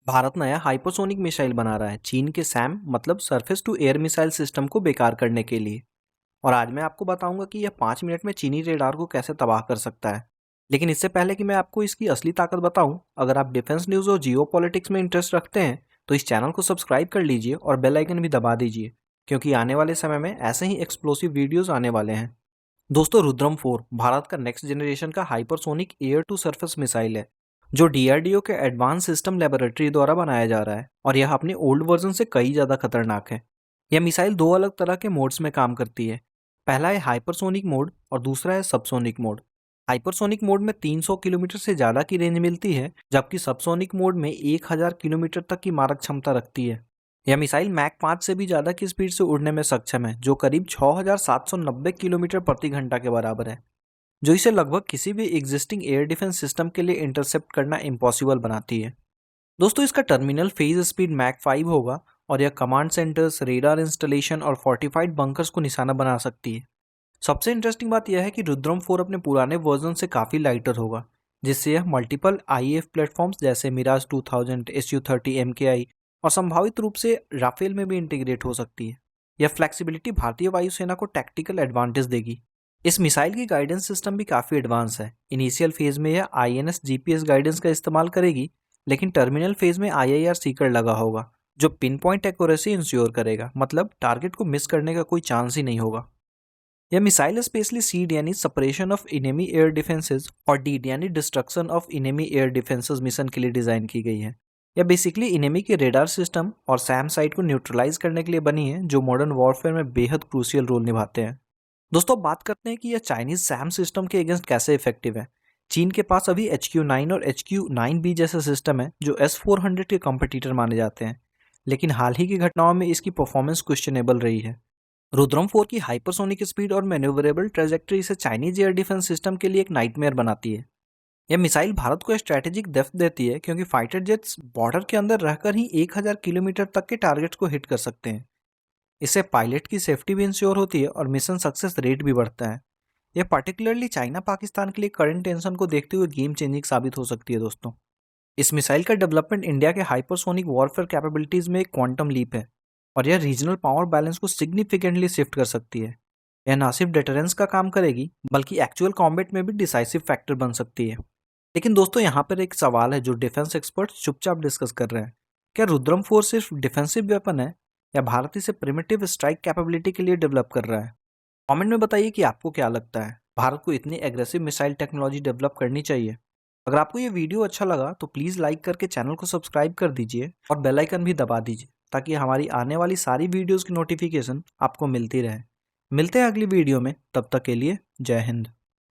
भारत नया hypersonic missile बना रहा है चीन के सैम मतलब surface to air missile system को बेकार करने के लिए। और आज मैं आपको बताऊंगा कि यह 5 मिनट में चीनी रेडार को कैसे तबाह कर सकता है। लेकिन इससे पहले कि मैं आपको इसकी असली ताकत बताऊं, अगर आप डिफेंस न्यूज़ और जियो पॉलिटिक्स में इंटरेस्ट रखते हैं तो इस चैनल को सब्सक्राइब कर लीजिए और बेल आइकन भी दबा दीजिए, क्योंकि आने वाले समय में ऐसे ही एक्सप्लोसिव वीडियोज आने वाले हैं। दोस्तों, रुद्रम 4 भारत का नेक्स्ट जनरेशन का hypersonic air to surface missile है जो डीआरडीओ के एडवांस सिस्टम लेबोरेटरी द्वारा बनाया जा रहा है, और यह अपने ओल्ड वर्जन से कई ज़्यादा खतरनाक है। यह मिसाइल दो अलग तरह के मोड्स में काम करती है। पहला है हाइपरसोनिक मोड और दूसरा है सबसोनिक मोड। हाइपरसोनिक मोड में 300 किलोमीटर से ज़्यादा की रेंज मिलती है, जबकि सबसोनिक मोड में 1000 किलोमीटर तक की मारक क्षमता रखती है। यह मिसाइल मैक 5 से भी ज़्यादा की स्पीड से उड़ने में सक्षम है, जो करीब 6790 किलोमीटर प्रति घंटा के बराबर है, जो इसे लगभग किसी भी एग्जिस्टिंग एयर डिफेंस सिस्टम के लिए इंटरसेप्ट करना इम्पॉसिबल बनाती है। दोस्तों, इसका टर्मिनल फेज स्पीड मैक 5 होगा और यह कमांड सेंटर्स, रेडार इंस्टॉलेशन और फोर्टिफाइड बंकर्स को निशाना बना सकती है। सबसे इंटरेस्टिंग बात यह है कि रुद्रम 4 अपने पुराने वर्जन से काफ़ी लाइटर होगा, जिससे यह मल्टीपल आईएएफ प्लेटफॉर्म्स जैसे मिराज 2000, SU-30 MKI और संभावित रूप से राफेल में भी इंटीग्रेट हो सकती है। यह फ्लेक्सिबिलिटी भारतीय वायुसेना को टैक्टिकल एडवांटेज देगी। इस मिसाइल की गाइडेंस सिस्टम भी काफ़ी एडवांस है। इनिशियल फेज में यह INS GPS गाइडेंस का इस्तेमाल करेगी, लेकिन टर्मिनल फेज में IIR सीकर लगा होगा, जो पिन पॉइंट एक्यूरेसी इंश्योर करेगा, मतलब टारगेट को मिस करने का कोई चांस ही नहीं होगा। यह मिसाइल स्पेशली सीड यानी separation of enemy air defences और डीड यानी destruction of enemy air defences mission के लिए डिज़ाइन की गई है। यह बेसिकली इनेमी के रेडार सिस्टम और सैम साइट को न्यूट्रलाइज करने के लिए बनी है, जो मॉडर्न वॉरफेयर में बेहद क्रूशियल रोल निभाते हैं। दोस्तों, बात करते हैं कि यह चाइनीज सैम सिस्टम के अगेंस्ट कैसे इफेक्टिव है। चीन के पास अभी HQ-9 और HQ-9B जैसे सिस्टम है जो S-400 के कंपटीटर माने जाते हैं, लेकिन हाल ही की घटनाओं में इसकी परफॉर्मेंस क्वेश्चनेबल रही है। रुद्रम 4 की हाइपरसोनिक स्पीड और मैन्यूवरेबल ट्रेजेक्टरी से चाइनीज एयर डिफेंस सिस्टम के लिए एक नाइटमेयर बनाती है। यह मिसाइल भारत को स्ट्रैटेजिक डेप्थ देती है, क्योंकि फाइटर जेट्स बॉर्डर के अंदर रहकर ही 1000 किलोमीटर तक के टारगेट्स को हिट कर सकते हैं। इससे पायलट की सेफ्टी भी इंश्योर होती है और मिशन सक्सेस रेट भी बढ़ता है। यह पर्टिकुलरली चाइना पाकिस्तान के लिए करंट टेंशन को देखते हुए गेम चेंजिंग साबित हो सकती है। दोस्तों, इस मिसाइल का डेवलपमेंट इंडिया के हाइपरसोनिक वॉरफेयर कैपेबिलिटीज में एक क्वांटम लीप है, और यह रीजनल पावर बैलेंस को सिग्निफिकेंटली शिफ्ट कर सकती है। यह ना सिर्फ डेटरेंस का काम करेगी, बल्कि एक्चुअल कॉम्बैट में भी डिसाइसिव फैक्टर बन सकती है। लेकिन दोस्तों, यहाँ पर एक सवाल है जो डिफेंस एक्सपर्ट्स चुपचाप डिस्कस कर रहे हैं। क्या रुद्रम 4 सिर्फ डिफेंसिव वेपन है, या भारत इसे प्रिमिटिव स्ट्राइक कैपेबिलिटी के लिए डेवलप कर रहा है? कमेंट में बताइए कि आपको क्या लगता है, भारत को इतनी एग्रेसिव मिसाइल टेक्नोलॉजी डेवलप करनी चाहिए? अगर आपको ये वीडियो अच्छा लगा तो प्लीज़ लाइक करके चैनल को सब्सक्राइब कर दीजिए और बेल आइकन भी दबा दीजिए, ताकि हमारी आने वाली सारी वीडियोज़ की नोटिफिकेशन आपको मिलती रहे। मिलते हैं अगली वीडियो में, तब तक के लिए जय हिंद।